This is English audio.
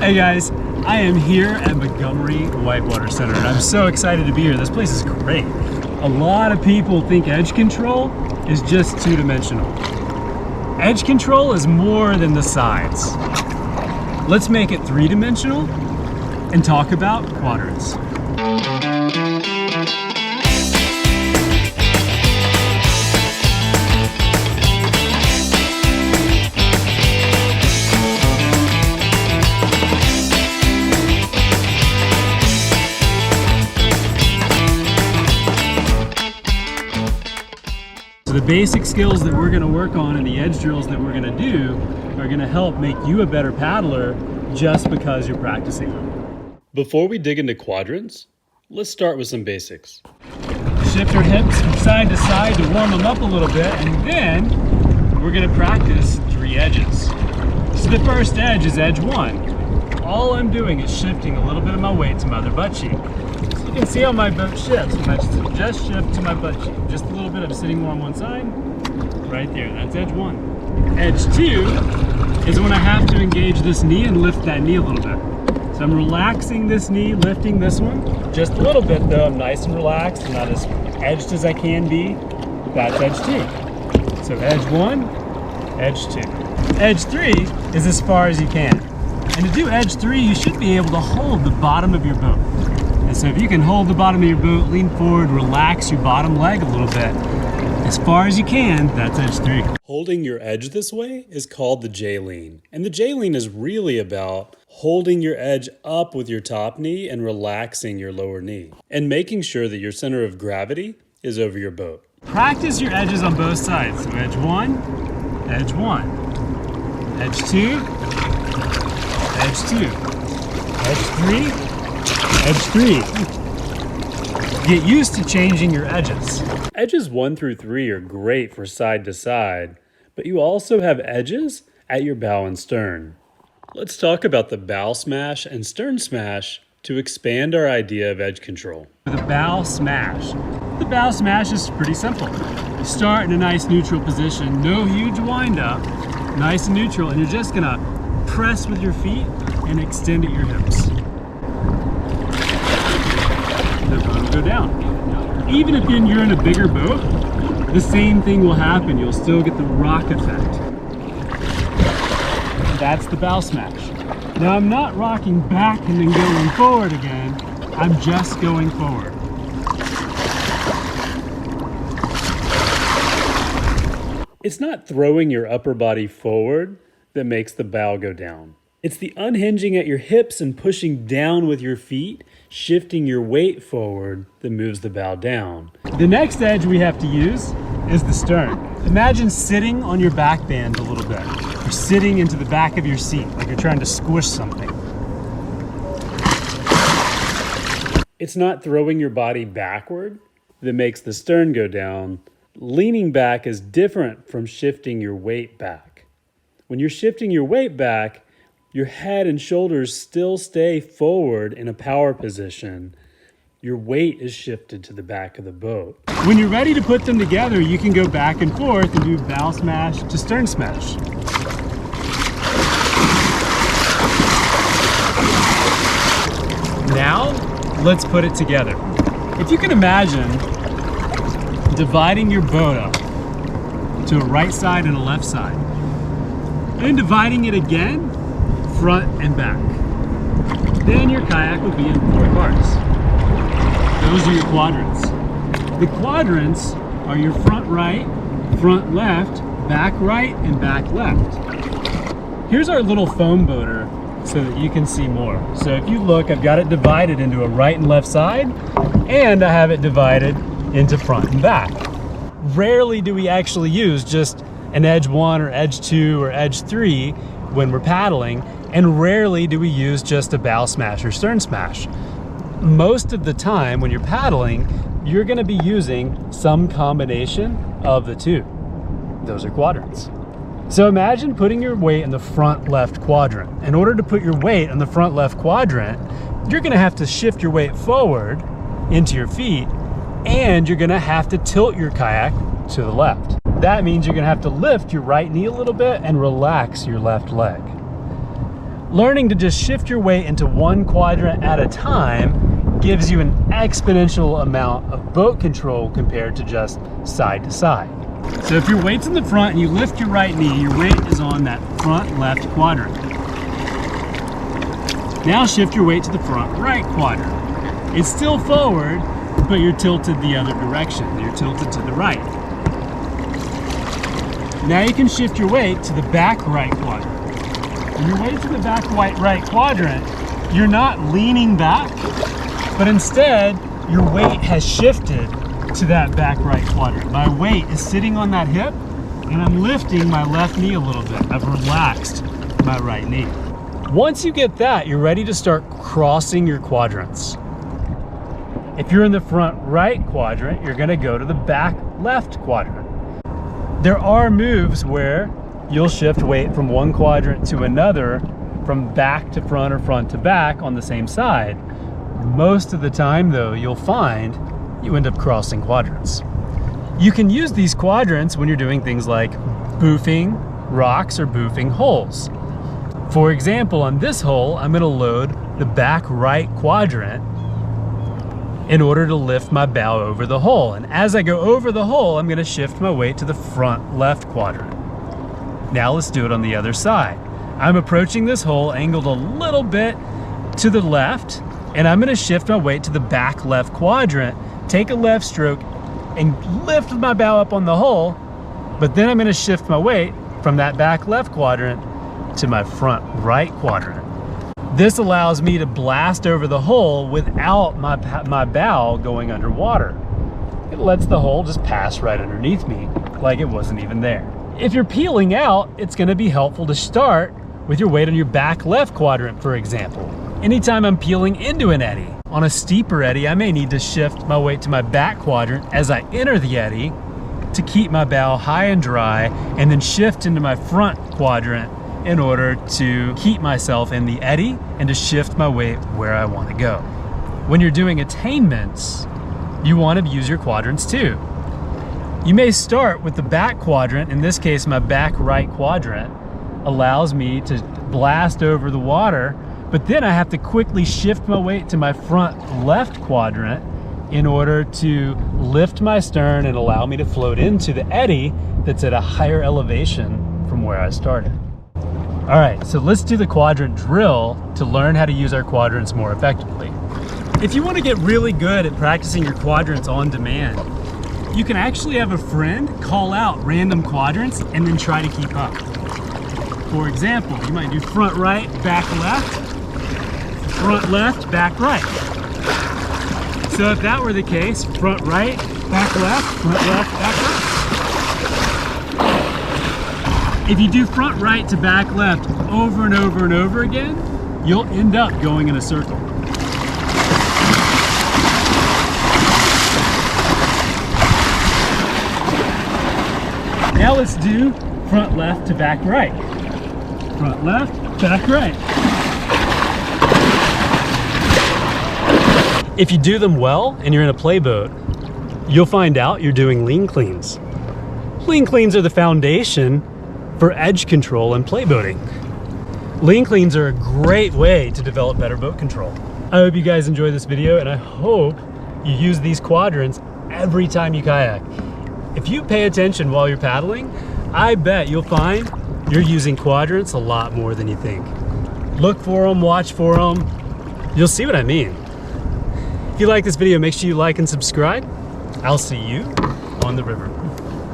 Hey guys, I am here at Montgomery Whitewater Center and I'm so excited to be here. This place is great. A lot of people think edge control is just two-dimensional. Edge control is more than the sides. Let's make it three-dimensional and talk about quadrants. So the basic skills that we're going to work on and the edge drills that we're going to do are going to help make you a better paddler just because you're practicing them. Before we dig into quadrants, let's start with some basics. Shift your hips from side to side to warm them up a little bit, and then we're going to practice three edges. So the first edge is edge one. All I'm doing is shifting a little bit of my weight to my other butt cheek. So you can see how my boat shifts. When I just shift to my butt cheek, just a little bit, I'm sitting more on one side. Right there, that's edge one. Edge two is when I have to engage this knee and lift that knee a little bit. So I'm relaxing this knee, lifting this one. Just a little bit though, I'm nice and relaxed, I'm not as edged as I can be. That's edge two. So edge one, edge two. Edge three is as far as you can. And to do edge three, you should be able to hold the bottom of your boat. And so if you can hold the bottom of your boat, lean forward, relax your bottom leg a little bit, as far as you can, that's edge three. Holding your edge this way is called the J-lean. And the J-lean is really about holding your edge up with your top knee and relaxing your lower knee. And making sure that your center of gravity is over your boat. Practice your edges on both sides. So edge one, edge one. Edge two, edge two. Edge three, edge three. Get used to changing your edges. Edges 1 through 3 are great for side to side, but you also have edges at your bow and stern. Let's talk about the bow smash and stern smash to expand our idea of edge control. The bow smash. The bow smash is pretty simple. You start in a nice neutral position, no huge wind up, nice and neutral, and you're just gonna press with your feet and extend at your hips. The boat will go down. Even if you're in a bigger boat, the same thing will happen. You'll still get the rock effect. That's the bow smash. Now I'm not rocking back and then going forward again. I'm just going forward. It's not throwing your upper body forward that makes the bow go down. It's the unhinging at your hips and pushing down with your feet, shifting your weight forward that moves the bow down. The next edge we have to use is the stern. Imagine sitting on your back band a little bit, or sitting into the back of your seat like you're trying to squish something. It's not throwing your body backward that makes the stern go down. Leaning back is different from shifting your weight back. When you're shifting your weight back, your head and shoulders still stay forward in a power position. Your weight is shifted to the back of the boat. When you're ready to put them together, you can go back and forth and do bow smash to stern smash. Now, let's put it together. If you can imagine dividing your boat up to a right side and a left side, and dividing it again, front and back. Then your kayak would be in 4 parts. Those are your quadrants. The quadrants are your front right, front left, back right, and back left. Here's our little foam boater so that you can see more. So if you look, I've got it divided into a right and left side, and I have it divided into front and back. Rarely do we actually use just an edge 1 or edge 2 or edge 3 when we're paddling, and rarely do we use just a bow smash or stern smash. Most of the time when you're paddling, you're gonna be using some combination of the two. Those are quadrants. So imagine putting your weight in the front left quadrant. In order to put your weight in the front left quadrant, you're gonna have to shift your weight forward into your feet, and you're gonna have to tilt your kayak to the left. That means you're gonna have to lift your right knee a little bit and relax your left leg. Learning to just shift your weight into one quadrant at a time gives you an exponential amount of boat control compared to just side to side. So if your weight's in the front and you lift your right knee, your weight is on that front left quadrant. Now shift your weight to the front right quadrant. It's still forward, but you're tilted the other direction. You're tilted to the right. Now you can shift your weight to the back right quadrant. When your weight's in the back right quadrant, you're not leaning back, but instead your weight has shifted to that back right quadrant. My weight is sitting on that hip and I'm lifting my left knee a little bit. I've relaxed my right knee. Once you get that, you're ready to start crossing your quadrants. If you're in the front right quadrant, you're gonna go to the back left quadrant. There are moves where you'll shift weight from one quadrant to another, from back to front or front to back on the same side. Most of the time though, you'll find you end up crossing quadrants. You can use these quadrants when you're doing things like boofing rocks or boofing holes. For example, on this hole, I'm gonna load the back right quadrant in order to lift my bow over the hole. And as I go over the hole, I'm gonna shift my weight to the front left quadrant. Now let's do it on the other side. I'm approaching this hole angled a little bit to the left, and I'm gonna shift my weight to the back left quadrant, take a left stroke, and lift my bow up on the hole, but then I'm gonna shift my weight from that back left quadrant to my front right quadrant. This allows me to blast over the hole without my bow going underwater. It lets the hole just pass right underneath me like it wasn't even there. If you're peeling out, it's gonna be helpful to start with your weight on your back left quadrant, for example. Anytime I'm peeling into an eddy, on a steeper eddy, I may need to shift my weight to my back quadrant as I enter the eddy to keep my bow high and dry, and then shift into my front quadrant in order to keep myself in the eddy and to shift my weight where I want to go. When you're doing attainments, you want to use your quadrants too. You may start with the back quadrant. In this case, my back right quadrant allows me to blast over the water, but then I have to quickly shift my weight to my front left quadrant in order to lift my stern and allow me to float into the eddy that's at a higher elevation from where I started. All right, so let's do the quadrant drill to learn how to use our quadrants more effectively. If you want to get really good at practicing your quadrants on demand, you can actually have a friend call out random quadrants and then try to keep up. For example, you might do front right, back left, front left, back right. So if that were the case, front right, back left, front left, back right. If you do front right to back left over and over and over again, you'll end up going in a circle. Now let's do front left to back right. Front left, back right. If you do them well and you're in a play boat, you'll find out you're doing lean cleans. Lean cleans are the foundation for edge control and play boating. Lean cleans are a great way to develop better boat control. I hope you guys enjoyed this video, and I hope you use these quadrants every time you kayak. If you pay attention while you're paddling, I bet you'll find you're using quadrants a lot more than you think. Look for them, watch for them. You'll see what I mean. If you like this video, make sure you like and subscribe. I'll see you on the river.